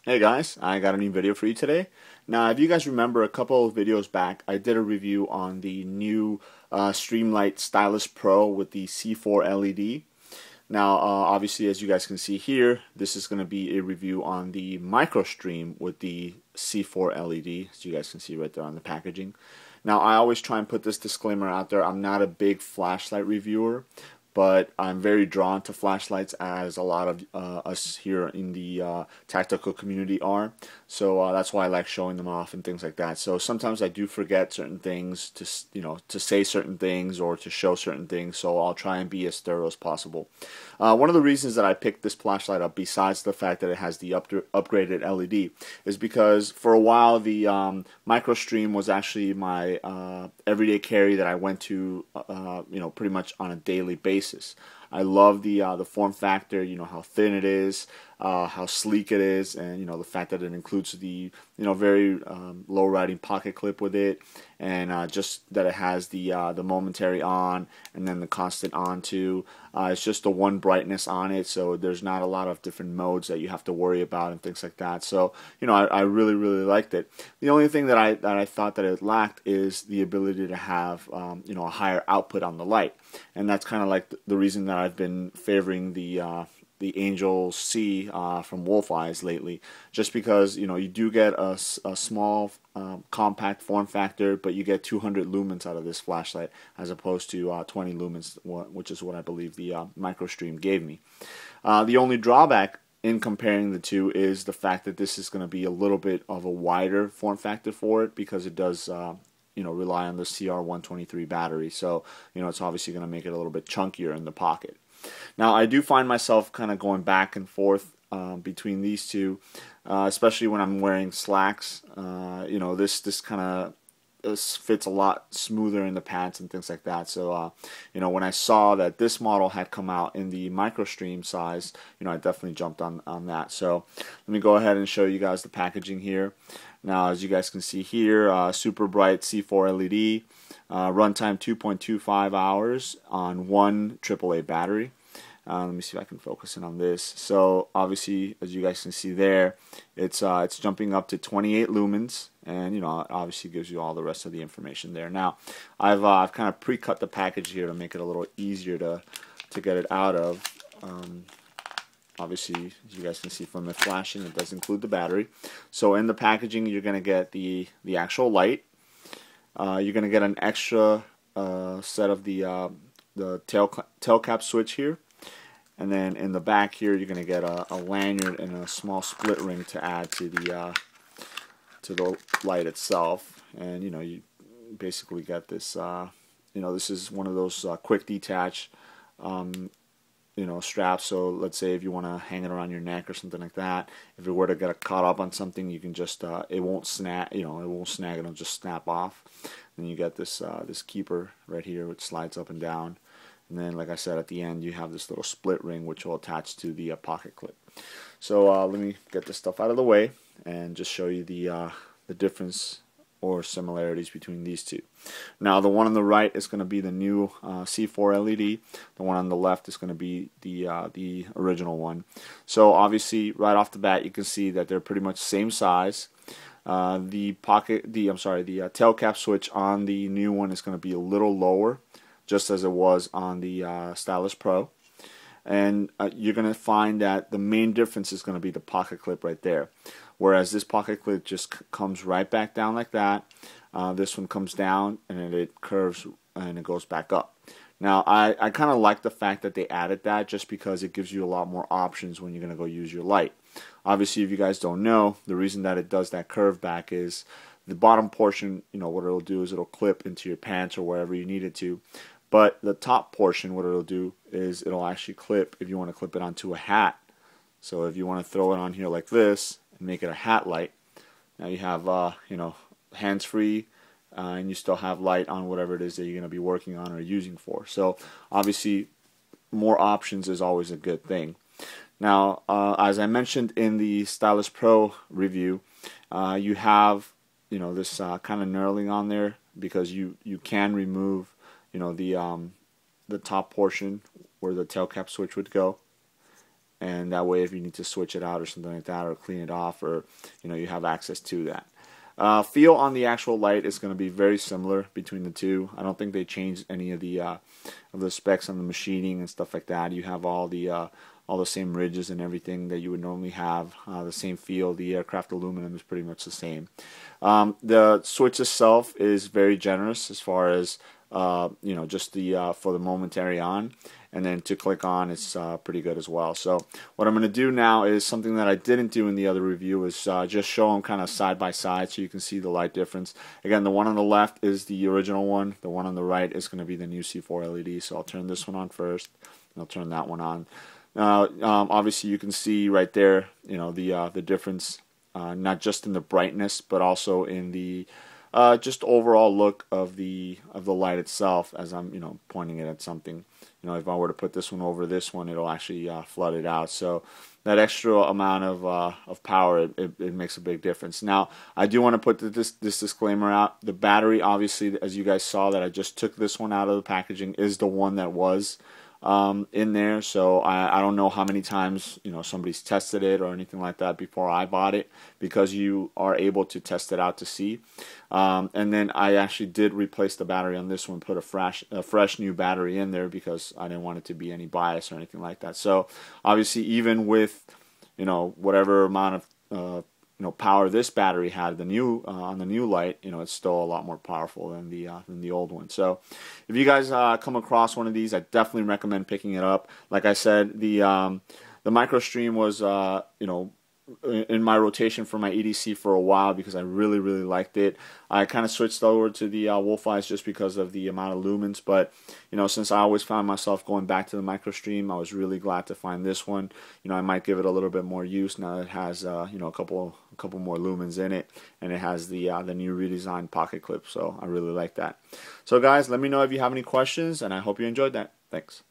Hey guys, I got a new video for you today. Now, if you guys remember a couple of videos back, I did a review on the new Streamlight Stylus Pro with the C4 LED. Now, obviously, as you guys can see here, this is going to be a review on the Microstream with the C4 LED, as you guys can see right there on the packaging. Now, I always try and put this disclaimer out there. I'm not a big flashlight reviewer, but I'm very drawn to flashlights, as a lot of us here in the tactical community are. So that's why I like showing them off and things like that. So sometimes I do forget certain things to say certain things or to show certain things. So I'll try and be as thorough as possible. One of the reasons that I picked this flashlight up, besides the fact that it has the upgraded LED, is because for a while the Microstream was actually my everyday carry that I went to, pretty much on a daily basis. I love the form factor, how thin it is, how sleek it is, and the fact that it includes the very low riding pocket clip with it, and just that it has the momentary on and then the constant on too. It's just the one brightness on it, so there's not a lot of different modes that you have to worry about and things like that. So I really liked it. The only thing that I thought that it lacked is the ability to have a higher output on the light, and that's kind of like the reason that I've been favoring the Angel C from Wolf Eyes lately, just because you do get a small compact form factor, but you get 200 lumens out of this flashlight as opposed to 20 lumens, which is what I believe the Microstream gave me. The only drawback in comparing the two is the fact that this is going to be a little bit of a wider form factor for it, because it does rely on the CR123 battery, so it's obviously going to make it a little bit chunkier in the pocket. Now, I do find myself kind of going back and forth between these two, especially when I'm wearing slacks. This kind of fits a lot smoother in the pants and things like that. So, when I saw that this model had come out in the Microstream size, I definitely jumped on that. So, let me go ahead and show you guys the packaging here. Now, as you guys can see here, super bright C4 LED, runtime 2.25 hours on one AAA battery. Let me see if I can focus in on this. So obviously, as you guys can see there, it's jumping up to 28 lumens, and it obviously gives you all the rest of the information there. Now, I've kind of pre-cut the package here to make it a little easier to get it out of. Obviously, as you guys can see from the flashing, it does include the battery. So in the packaging, you're going to get the actual light. You're going to get an extra set of the tail cap switch here. And then in the back here, you're going to get a lanyard and a small split ring to add to the light itself. And you basically get this. This is one of those quick detach straps. So let's say if you want to hang it around your neck or something like that, if it were to get caught up on something, you can just it won't snap. It won't snag. It'll just snap off. And you get this this keeper right here, which slides up and down. And then, like I said, at the end you have this little split ring which will attach to the pocket clip. So let me get this stuff out of the way and just show you the difference or similarities between these two. Now, the one on the right is going to be the new C4 LED. The one on the left is going to be the original one. So obviously, right off the bat, you can see that they're pretty much same size. The tail cap switch on the new one is going to be a little lower, just as it was on the Stylus Pro. And you're going to find that the main difference is going to be the pocket clip right there. Whereas this pocket clip just comes right back down like that. This one comes down and then it curves and it goes back up. Now, I kind of like the fact that they added that, just because it gives you a lot more options when you're going to go use your light. Obviously, if you guys don't know, the reason that it does that curve back is the bottom portion, what it'll do is it'll clip into your pants or wherever you need it to. But the top portion, what it'll do is it'll actually clip if you want to clip it onto a hat. So if you want to throw it on here like this and make it a hat light, now you have hands-free, and you still have light on whatever it is that you're going to be working on or using for. So obviously, more options is always a good thing. Now, as I mentioned in the Stylus Pro review, you have this kind of knurling on there, because you can remove the top portion where the tail cap switch would go, and that way if you need to switch it out or something like that, or clean it off, or you have access to that. Feel on the actual light is going to be very similar between the two. I don't think they changed any of the specs on the machining and stuff like that. You have all the same ridges and everything that you would normally have. The same feel. The aircraft aluminum is pretty much the same. The switch itself is very generous as far as just the for the momentary on, and then to click on, it's pretty good as well. So what I'm going to do now is something that I didn't do in the other review, is just show them kind of side by side so you can see the light difference. Again, the one on the left is the original one. The one on the right is going to be the new C4 LED. So I'll turn this one on first, and I'll turn that one on. Obviously you can see right there, the difference, not just in the brightness, but also in the just overall look of the light itself. As I'm pointing it at something, if I were to put this one over this one, it'll actually flood it out. So that extra amount of power, it makes a big difference. Now I do want to put this disclaimer out. The battery, obviously, as you guys saw, that I just took this one out of the packaging, is the one that was in there. So I don't know how many times somebody's tested it or anything like that before I bought it, because you are able to test it out to see. And then I actually did replace the battery on this one, put a fresh new battery in there, because I didn't want it to be any bias or anything like that. So obviously, even with whatever amount of power this battery had, the new on the new light, it's still a lot more powerful than the old one. So if you guys come across one of these, I definitely recommend picking it up. Like I said, the Microstream was in my rotation for my EDC for a while, because I really liked it. I kind of switched over to the Wolf Eyes just because of the amount of lumens, but since I always found myself going back to the Microstream, I was really glad to find this one. I might give it a little bit more use now that it has a couple more lumens in it, and it has the new redesigned pocket clip. So I really like that. So guys, let me know if you have any questions, and I hope you enjoyed that. Thanks.